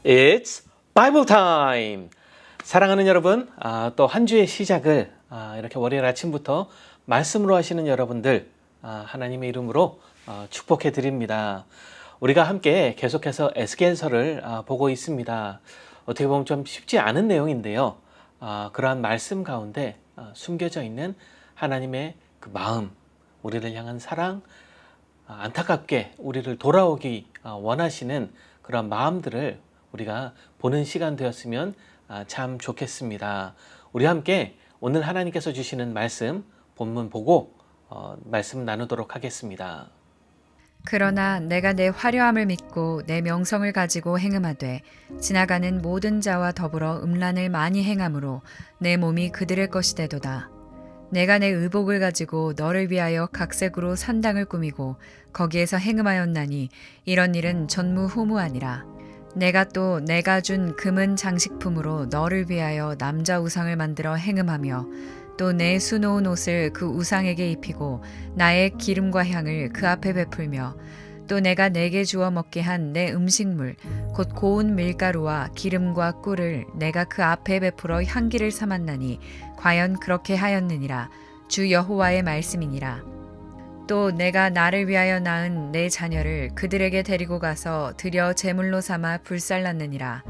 It's Bible time! 사랑하는 여러분, 또 한 주의 시작을 이렇게 월요일 아침부터 말씀으로 하시는 여러분들, 하나님의 이름으로 축복해 드립니다. 우리가 함께 계속해서 에스겔서를 보고 있습니다. 어떻게 보면 좀 쉽지 않은 내용인데요. 그러한 말씀 가운데 숨겨져 있는 하나님의 그 마음, 우리를 향한 사랑, 안타깝게 우리를 돌아오기 원하시는 그런 마음들을 우리가 보는 시간 되었으면 참 좋겠습니다. 우리 함께 오늘 하나님께서 주시는 말씀 본문 보고 말씀 나누도록 하겠습니다. 그러나 내가 내 화려함을 믿고 내 명성을 가지고 행음하되 지나가는 모든 자와 더불어 음란을 많이 행함으로 내 몸이 그들의 것이 되도다. 내가 내 의복을 가지고 너를 위하여 각색으로 산당을 꾸미고 거기에서 행음하였나니 이런 일은 전무후무하니라. 내가 또 내가 준 금은 장식품으로 너를 위하여 남자 우상을 만들어 행음하며 또 내 수놓은 옷을 그 우상에게 입히고 나의 기름과 향을 그 앞에 베풀며 또 내가 내게 주어 먹게 한 내 음식물 곧 고운 밀가루와 기름과 꿀을 내가 그 앞에 베풀어 향기를 삼았나니 과연 그렇게 하였느니라. 주 여호와의 말씀이니라. 또 내가 나를 위하여 낳은 내 자녀를 그들에게 데리고 가서 드려 제물로 삼아 불살랐느니라.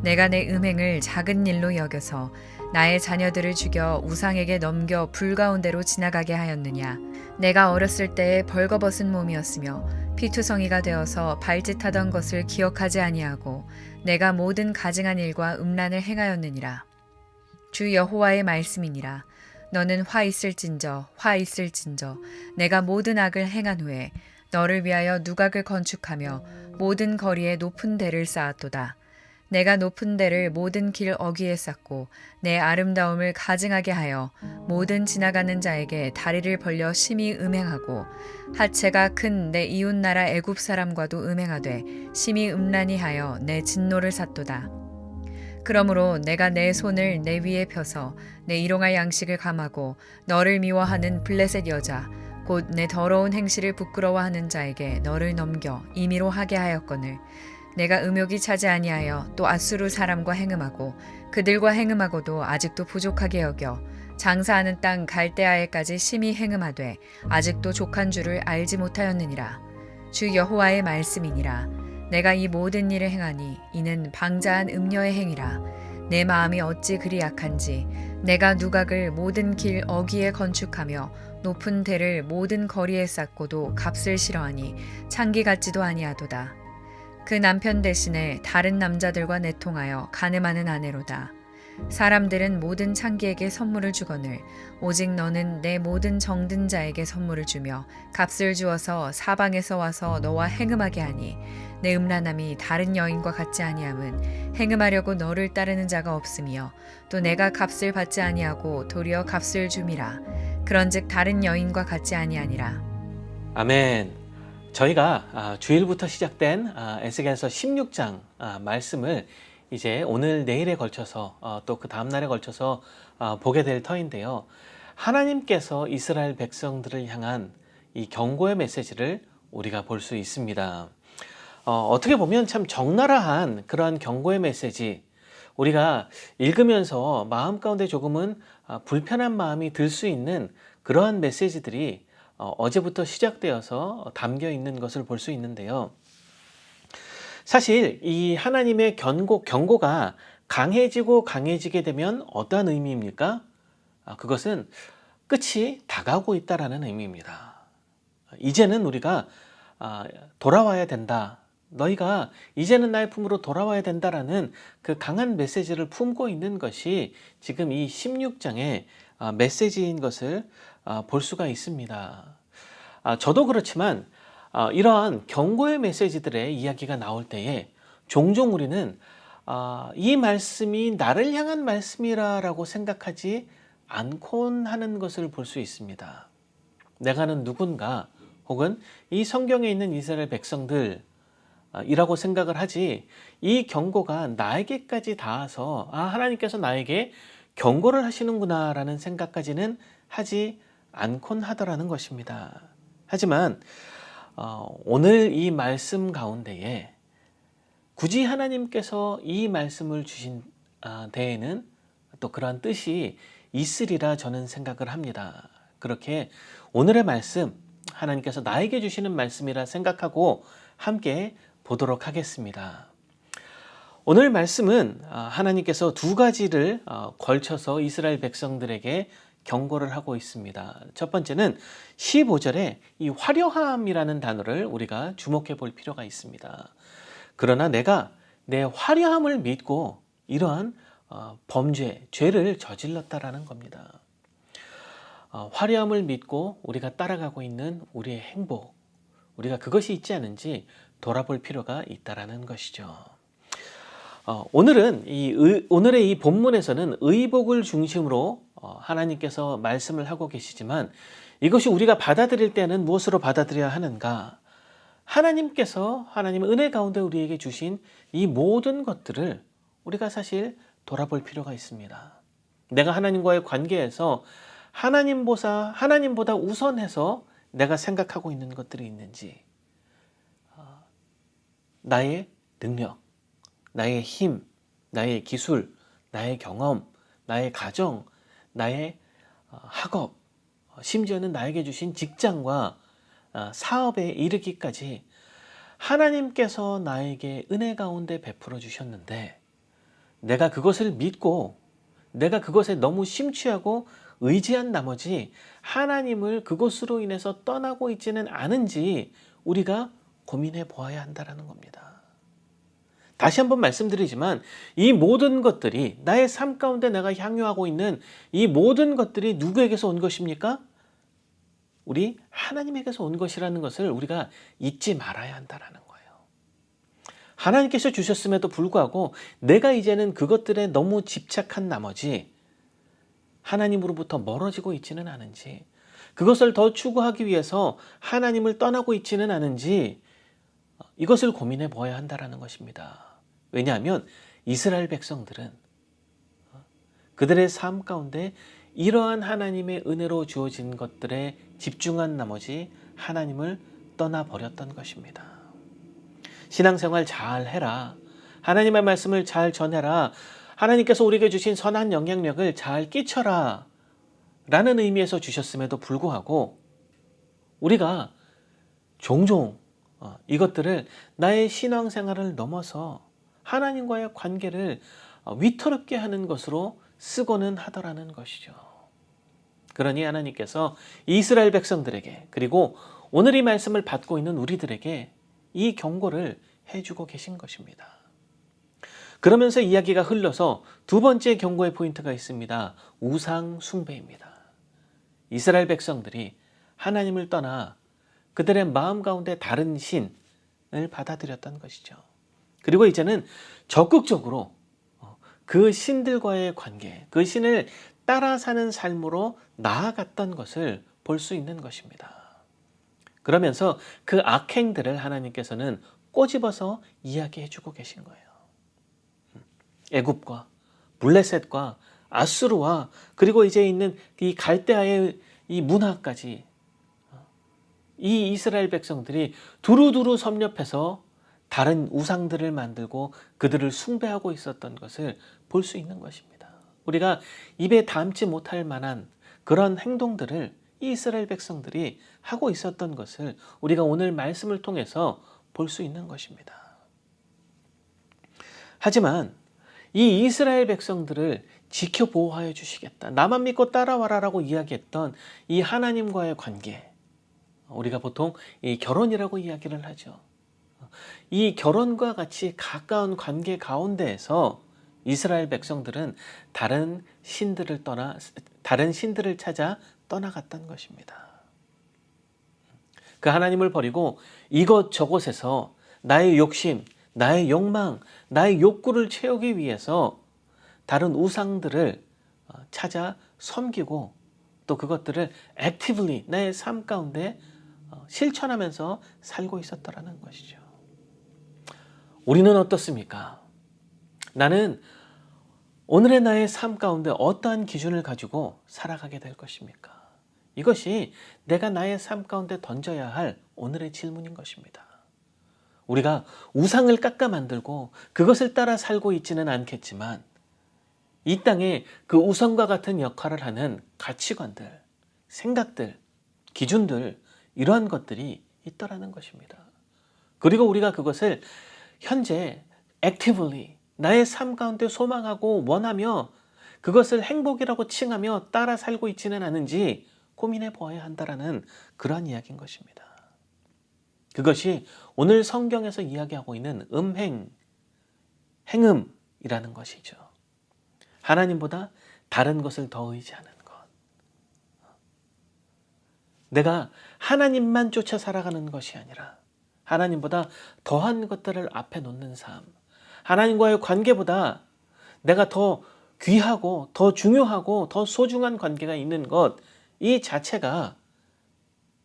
내가 내 음행을 작은 일로 여겨서 나의 자녀들을 죽여 우상에게 넘겨 불 가운데로 지나가게 하였느냐. 내가 어렸을 때에 벌거벗은 몸이었으며 피투성이가 되어서 발짓하던 것을 기억하지 아니하고 내가 모든 가증한 일과 음란을 행하였느니라. 주 여호와의 말씀이니라. 너는 화 있을진저 내가 모든 악을 행한 후에 너를 위하여 누각을 건축하며 모든 거리에 높은 대를 쌓았도다. 내가 높은 대를 모든 길 어귀에 쌓고 내 아름다움을 가증하게 하여 모든 지나가는 자에게 다리를 벌려 심히 음행하고 하체가 큰 내 이웃나라 애굽 사람과도 음행하되 심히 음란히 하여 내 진노를 샀도다. 그러므로 내가 내 손을 내 위에 펴서 내 일용할 양식을 감하고 너를 미워하는 블레셋 여자 곧 내 더러운 행실을 부끄러워하는 자에게 너를 넘겨 임의로 하게 하였거늘 내가 음욕이 차지 아니하여 또 아수르 사람과 행음하고 그들과 행음하고도 아직도 부족하게 여겨 장사하는 땅 갈대아에까지 심히 행음하되 아직도 족한 줄을 알지 못하였느니라. 주 여호와의 말씀이니라. 내가 이 모든 일을 행하니 이는 방자한 음녀의 행위라. 내 마음이 어찌 그리 약한지 내가 누각을 모든 길 어귀에 건축하며 높은 대를 모든 거리에 쌓고도 값을 싫어하니 창기 같지도 아니하도다. 그 남편 대신에 다른 남자들과 내통하여 간음하는 아내로다. 사람들은 모든 창기에게 선물을 주거늘 오직 너는 내 모든 정든 자에게 선물을 주며 값을 주어서 사방에서 와서 너와 행음하게 하니 내 음란함이 다른 여인과 같지 아니함은 행음하려고 너를 따르는 자가 없으며 또 내가 값을 받지 아니하고 도리어 값을 줌이라. 그런즉 다른 여인과 같지 아니하니라. 아멘. 저희가 주일부터 시작된 에스겔서 16장 말씀을 이제 오늘 내일에 걸쳐서 또 그 다음 날에 걸쳐서 보게 될 터인데요. 하나님께서 이스라엘 백성들을 향한 이 경고의 메시지를 우리가 볼 수 있습니다. 어떻게 보면 참 적나라한 그러한 경고의 메시지, 우리가 읽으면서 마음 가운데 조금은 불편한 마음이 들 수 있는 그러한 메시지들이 어제부터 시작되어서 담겨 있는 것을 볼 수 있는데요. 사실 이 하나님의 경고가 강해지고 강해지게 되면 어떠한 의미입니까? 그것은 끝이 다가오고 있다라는 의미입니다. 이제는 우리가 돌아와야 된다. 너희가 이제는 나의 품으로 돌아와야 된다라는 그 강한 메시지를 품고 있는 것이 지금 이 16장의 메시지인 것을 볼 수가 있습니다. 저도 그렇지만 이러한 경고의 메시지들의 이야기가 나올 때에 종종 우리는 이 말씀이 나를 향한 말씀이라고 생각하지 않곤 하는 것을 볼 수 있습니다. 내가는 누군가 혹은 이 성경에 있는 이스라엘 백성들 이라고 생각을 하지, 이 경고가 나에게까지 닿아서 하나님께서 나에게 경고를 하시는구나 라는 생각까지는 하지 않곤 하더라는 것입니다. 하지만 오늘 이 말씀 가운데에 굳이 하나님께서 이 말씀을 주신 데에는 또 그러한 뜻이 있으리라 저는 생각을 합니다. 그렇게 오늘의 말씀, 하나님께서 나에게 주시는 말씀이라 생각하고 함께 보도록 하겠습니다. 오늘 말씀은 하나님께서 두 가지를 걸쳐서 이스라엘 백성들에게 경고를 하고 있습니다. 첫 번째는 15절에 이 화려함이라는 단어를 우리가 주목해 볼 필요가 있습니다. 그러나 내가 내 화려함을 믿고 이러한 범죄, 죄를 저질렀다라는 겁니다. 화려함을 믿고 우리가 따라가고 있는 우리의 행복, 우리가 그것이 있지 않은지 돌아볼 필요가 있다라는 것이죠. 오늘의 이 본문에서는 의복을 중심으로 하나님께서 말씀을 하고 계시지만 이것이 우리가 받아들일 때는 무엇으로 받아들여야 하는가? 하나님께서 하나님의 은혜 가운데 우리에게 주신 이 모든 것들을 우리가 사실 돌아볼 필요가 있습니다. 내가 하나님과의 관계에서 하나님보다 우선해서 내가 생각하고 있는 것들이 있는지, 나의 능력, 나의 힘, 나의 기술, 나의 경험, 나의 가정, 나의 학업, 심지어는 나에게 주신 직장과 사업에 이르기까지 하나님께서 나에게 은혜 가운데 베풀어 주셨는데 내가 그것을 믿고 내가 그것에 너무 심취하고 의지한 나머지 하나님을 그것으로 인해서 떠나고 있지는 않은지 우리가 고민해 보아야 한다는 겁니다. 다시 한번 말씀드리지만 이 모든 것들이 나의 삶 가운데 내가 향유하고 있는 이 모든 것들이 누구에게서 온 것입니까? 우리 하나님에게서 온 것이라는 것을 우리가 잊지 말아야 한다는 거예요. 하나님께서 주셨음에도 불구하고 내가 이제는 그것들에 너무 집착한 나머지 하나님으로부터 멀어지고 있지는 않은지, 그것을 더 추구하기 위해서 하나님을 떠나고 있지는 않은지 이것을 고민해 보아야 한다는 것입니다. 왜냐하면 이스라엘 백성들은 그들의 삶 가운데 이러한 하나님의 은혜로 주어진 것들에 집중한 나머지 하나님을 떠나버렸던 것입니다. 신앙생활 잘 해라. 하나님의 말씀을 잘 전해라. 하나님께서 우리에게 주신 선한 영향력을 잘 끼쳐라. 라는 의미에서 주셨음에도 불구하고 우리가 종종 이것들을 나의 신앙생활을 넘어서 하나님과의 관계를 위태롭게 하는 것으로 쓰고는 하더라는 것이죠. 그러니 하나님께서 이스라엘 백성들에게 그리고 오늘 이 말씀을 받고 있는 우리들에게 이 경고를 해주고 계신 것입니다. 그러면서 이야기가 흘러서 두 번째 경고의 포인트가 있습니다. 우상 숭배입니다. 이스라엘 백성들이 하나님을 떠나 그들의 마음 가운데 다른 신을 받아들였던 것이죠. 그리고 이제는 적극적으로 그 신들과의 관계, 그 신을 따라 사는 삶으로 나아갔던 것을 볼 수 있는 것입니다. 그러면서 그 악행들을 하나님께서는 꼬집어서 이야기해 주고 계신 거예요. 애굽과 블레셋과 아수르와 그리고 이제 있는 이 갈대아의 이 문화까지 이 이스라엘 백성들이 두루두루 섭렵해서 다른 우상들을 만들고 그들을 숭배하고 있었던 것을 볼 수 있는 것입니다. 우리가 입에 담지 못할 만한 그런 행동들을 이 이스라엘 백성들이 하고 있었던 것을 우리가 오늘 말씀을 통해서 볼 수 있는 것입니다. 하지만 이 이스라엘 백성들을 지켜보호하여 주시겠다. 나만 믿고 따라와라라고 이야기했던 이 하나님과의 관계, 우리가 보통 이 결혼이라고 이야기를 하죠. 이 결혼과 같이 가까운 관계 가운데에서 이스라엘 백성들은 다른 신들을 찾아 떠나갔던 것입니다. 그 하나님을 버리고 이것저것에서 나의 욕심, 나의 욕망, 나의 욕구를 채우기 위해서 다른 우상들을 찾아 섬기고 또 그것들을 액티브리 내 삶 가운데 실천하면서 살고 있었더라는 것이죠. 우리는 어떻습니까? 나는 오늘의 나의 삶 가운데 어떠한 기준을 가지고 살아가게 될 것입니까? 이것이 내가 나의 삶 가운데 던져야 할 오늘의 질문인 것입니다. 우리가 우상을 깎아 만들고 그것을 따라 살고 있지는 않겠지만 이 땅에 그 우상과 같은 역할을 하는 가치관들, 생각들, 기준들 이러한 것들이 있더라는 것입니다. 그리고 우리가 그것을 현재 actively 나의 삶 가운데 소망하고 원하며 그것을 행복이라고 칭하며 따라 살고 있지는 않은지 고민해 보아야 한다라는 그러한 이야기인 것입니다. 그것이 오늘 성경에서 이야기하고 있는 행음이라는 것이죠. 하나님보다 다른 것을 더 의지하는 것. 내가 하나님만 쫓아 살아가는 것이 아니라 하나님보다 더한 것들을 앞에 놓는 삶. 하나님과의 관계보다 내가 더 귀하고 더 중요하고 더 소중한 관계가 있는 것, 이 자체가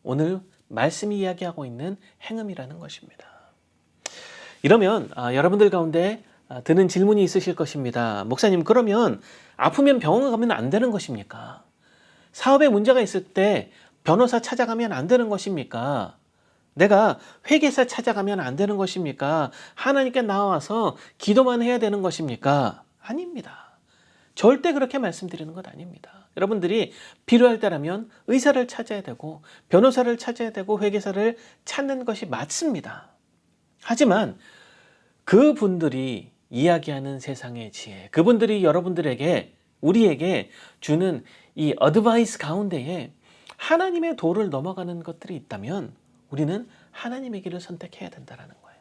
오늘 말씀이 이야기하고 있는 행음이라는 것입니다. 이러면 여러분들 가운데 드는 질문이 있으실 것입니다. 목사님, 그러면 아프면 병원 가면 안 되는 것입니까? 사업에 문제가 있을 때 변호사 찾아가면 안 되는 것입니까? 내가 회계사 찾아가면 안 되는 것입니까? 하나님께 나와서 기도만 해야 되는 것입니까? 아닙니다. 절대 그렇게 말씀드리는 것 아닙니다. 여러분들이 필요할 때라면 의사를 찾아야 되고 변호사를 찾아야 되고 회계사를 찾는 것이 맞습니다. 하지만 그분들이 이야기하는 세상의 지혜, 그분들이 여러분들에게 우리에게 주는 이 어드바이스 가운데에 하나님의 도를 넘어가는 것들이 있다면 우리는 하나님의 길을 선택해야 된다는 거예요.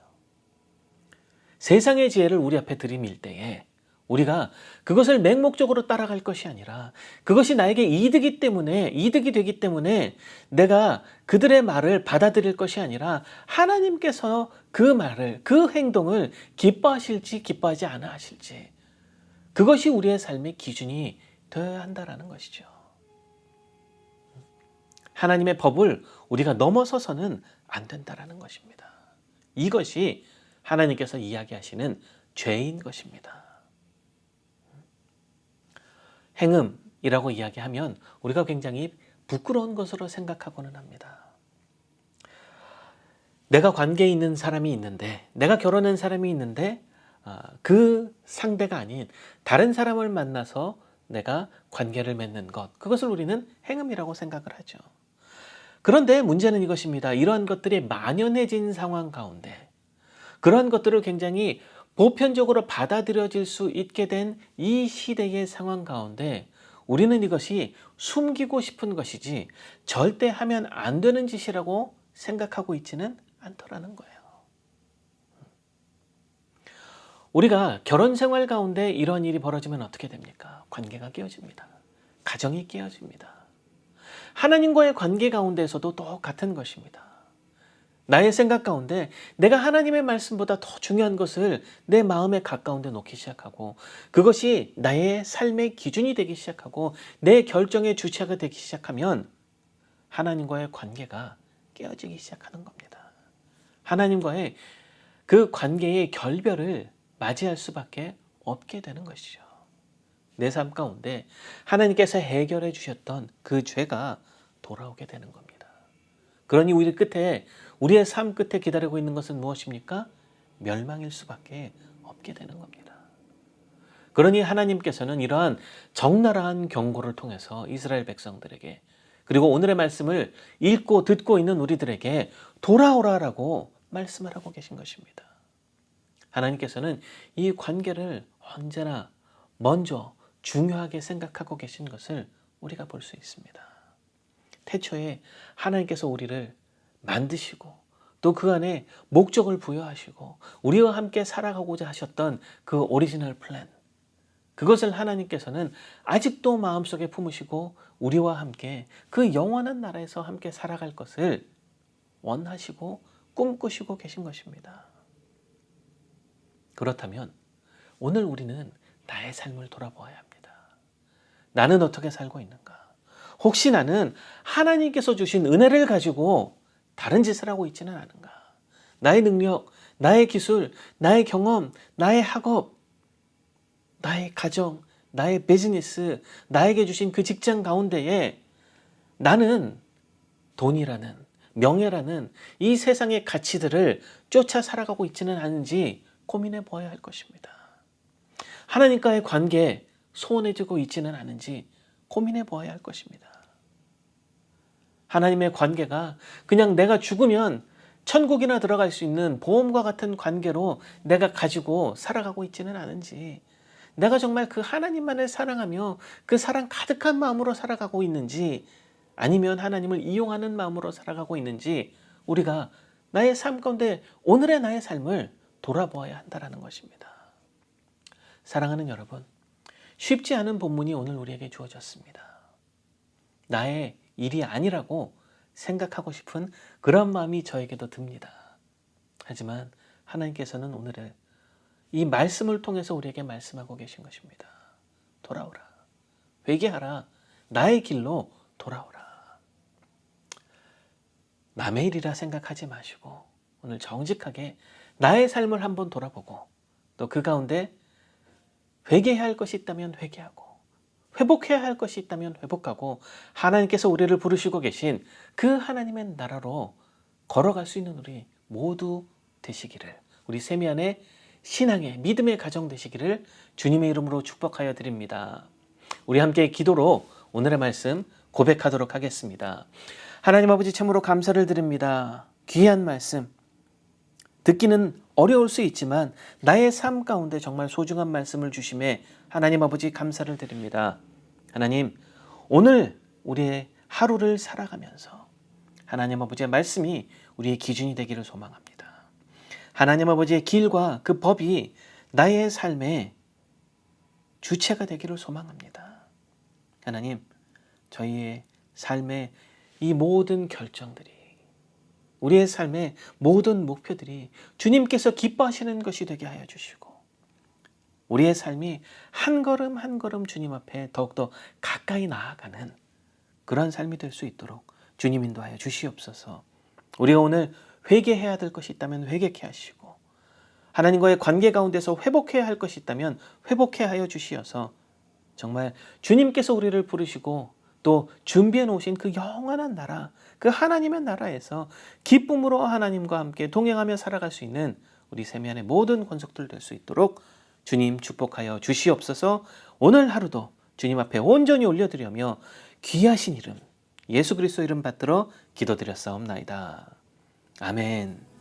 세상의 지혜를 우리 앞에 들이밀 때에 우리가 그것을 맹목적으로 따라갈 것이 아니라 그것이 나에게 이득이 되기 때문에 내가 그들의 말을 받아들일 것이 아니라 하나님께서 그 말을, 그 행동을 기뻐하실지 기뻐하지 않아 하실지, 그것이 우리의 삶의 기준이 되어야 한다는 것이죠. 하나님의 법을 우리가 넘어서서는 안 된다는 것입니다. 이것이 하나님께서 이야기하시는 죄인 것입니다. 행음이라고 이야기하면 우리가 굉장히 부끄러운 것으로 생각하고는 합니다. 내가 관계에 있는 사람이 있는데, 내가 결혼한 사람이 있는데 그 상대가 아닌 다른 사람을 만나서 내가 관계를 맺는 것, 그것을 우리는 행음이라고 생각을 하죠. 그런데 문제는 이것입니다. 이러한 것들이 만연해진 상황 가운데, 그러한 것들을 굉장히 보편적으로 받아들여질 수 있게 된 이 시대의 상황 가운데 우리는 이것이 숨기고 싶은 것이지 절대 하면 안 되는 짓이라고 생각하고 있지는 않더라는 거예요. 우리가 결혼 생활 가운데 이런 일이 벌어지면 어떻게 됩니까? 관계가 깨어집니다. 가정이 깨어집니다. 하나님과의 관계 가운데에서도 똑같은 것입니다. 나의 생각 가운데 내가 하나님의 말씀보다 더 중요한 것을 내 마음에 가까운 데 놓기 시작하고 그것이 나의 삶의 기준이 되기 시작하고 내 결정의 주체가 되기 시작하면 하나님과의 관계가 깨어지기 시작하는 겁니다. 하나님과의 그 관계의 결별을 맞이할 수밖에 없게 되는 것이죠. 내 삶 가운데 하나님께서 해결해 주셨던 그 죄가 돌아오게 되는 겁니다. 그러니 우리의 삶 끝에 기다리고 있는 것은 무엇입니까? 멸망일 수밖에 없게 되는 겁니다. 그러니 하나님께서는 이러한 적나라한 경고를 통해서 이스라엘 백성들에게, 그리고 오늘의 말씀을 읽고 듣고 있는 우리들에게 돌아오라라고 말씀을 하고 계신 것입니다. 하나님께서는 이 관계를 언제나 먼저 중요하게 생각하고 계신 것을 우리가 볼 수 있습니다. 태초에 하나님께서 우리를 만드시고 또 그 안에 목적을 부여하시고 우리와 함께 살아가고자 하셨던 그 오리지널 플랜, 그것을 하나님께서는 아직도 마음속에 품으시고 우리와 함께 그 영원한 나라에서 함께 살아갈 것을 원하시고 꿈꾸시고 계신 것입니다. 그렇다면 오늘 우리는 나의 삶을 돌아보아야 합니다. 나는 어떻게 살고 있는가? 혹시 나는 하나님께서 주신 은혜를 가지고 다른 짓을 하고 있지는 않은가? 나의 능력, 나의 기술, 나의 경험, 나의 학업, 나의 가정, 나의 비즈니스, 나에게 주신 그 직장 가운데에 나는 돈이라는, 명예라는 이 세상의 가치들을 쫓아 살아가고 있지는 않은지 고민해 보아야 할 것입니다. 하나님과의 관계 소원해지고 있지는 않은지 고민해 보아야 할 것입니다. 하나님의 관계가 그냥 내가 죽으면 천국이나 들어갈 수 있는 보험과 같은 관계로 내가 가지고 살아가고 있지는 않은지, 내가 정말 그 하나님만을 사랑하며 그 사랑 가득한 마음으로 살아가고 있는지, 아니면 하나님을 이용하는 마음으로 살아가고 있는지 우리가 나의 삶 가운데 오늘의 나의 삶을 돌아보아야 한다는 것입니다. 사랑하는 여러분, 쉽지 않은 본문이 오늘 우리에게 주어졌습니다. 나의 일이 아니라고 생각하고 싶은 그런 마음이 저에게도 듭니다. 하지만 하나님께서는 오늘 이 말씀을 통해서 우리에게 말씀하고 계신 것입니다. 돌아오라. 회개하라. 나의 길로 돌아오라. 남의 일이라 생각하지 마시고 오늘 정직하게 나의 삶을 한번 돌아보고 또 그 가운데 회개해야 할 것이 있다면 회개하고 회복해야 할 것이 있다면 회복하고 하나님께서 우리를 부르시고 계신 그 하나님의 나라로 걸어갈 수 있는 우리 모두 되시기를, 우리 세미안의 신앙의 믿음의 가정 되시기를 주님의 이름으로 축복하여 드립니다. 우리 함께 기도로 오늘의 말씀 고백하도록 하겠습니다. 하나님 아버지, 참으로 감사를 드립니다. 귀한 말씀 듣기는 어려울 수 있지만 나의 삶 가운데 정말 소중한 말씀을 주심에 하나님 아버지 감사를 드립니다. 하나님, 오늘 우리의 하루를 살아가면서 하나님 아버지의 말씀이 우리의 기준이 되기를 소망합니다. 하나님 아버지의 길과 그 법이 나의 삶의 주체가 되기를 소망합니다. 하나님, 저희의 삶의 이 모든 결정들이, 우리의 삶의 모든 목표들이 주님께서 기뻐하시는 것이 되게 하여 주시고, 우리의 삶이 한 걸음 한 걸음 주님 앞에 더욱더 가까이 나아가는 그런 삶이 될 수 있도록 주님 인도하여 주시옵소서. 우리가 오늘 회개해야 될 것이 있다면 회개케 하시고, 하나님과의 관계 가운데서 회복해야 할 것이 있다면 회복해 하여 주시어서 정말 주님께서 우리를 부르시고 또 준비해 놓으신 그 영원한 나라, 그 하나님의 나라에서 기쁨으로 하나님과 함께 동행하며 살아갈 수 있는 우리 세미안의 모든 권속들 될 수 있도록 주님 축복하여 주시옵소서. 오늘 하루도 주님 앞에 온전히 올려드리며 귀하신 이름 예수 그리스도 이름 받들어 기도드렸사옵나이다. 아멘.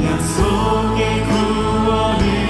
약속의 구원을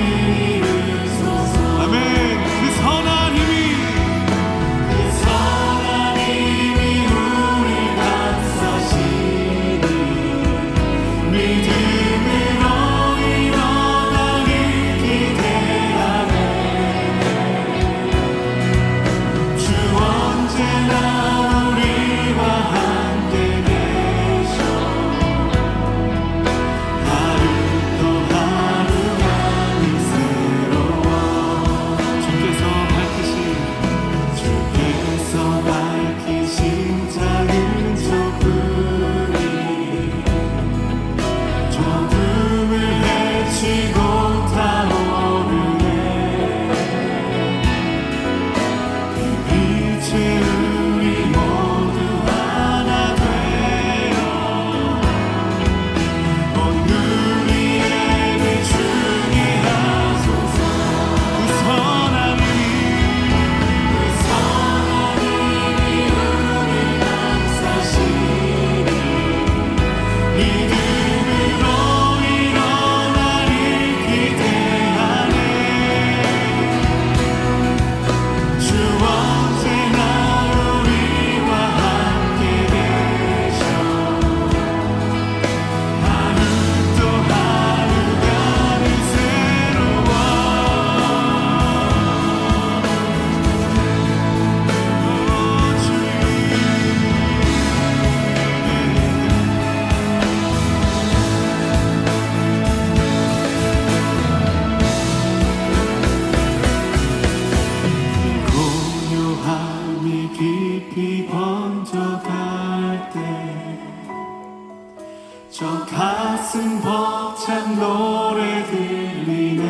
가슴 벅찬 노래 들리네.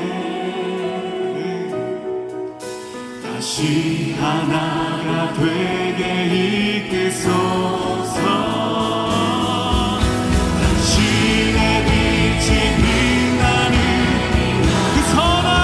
다시 하나가 되게 이끄소서. 당신의 빛이 빛나는 그 선한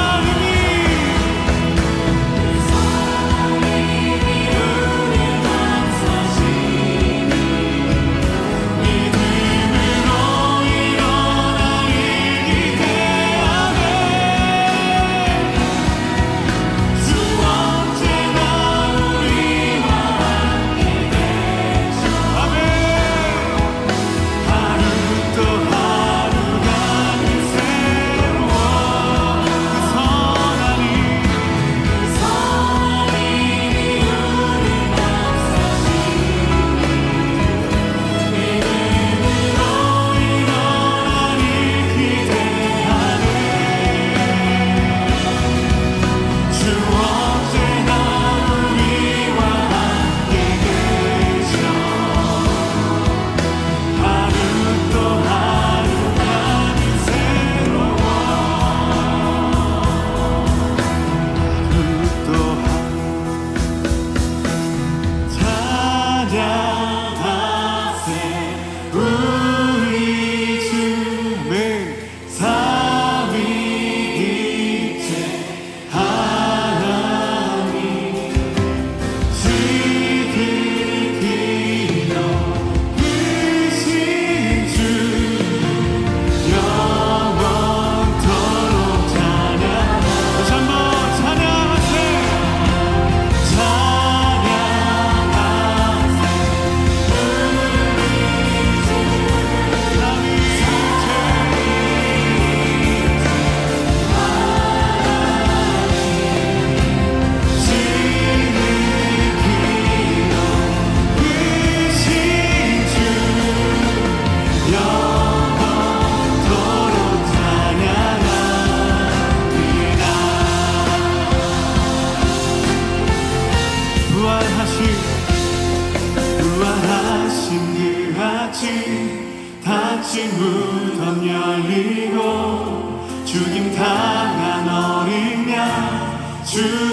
부활하신 그 아침, 닫힌 무덤 열리고 죽임 당한 어린 양 주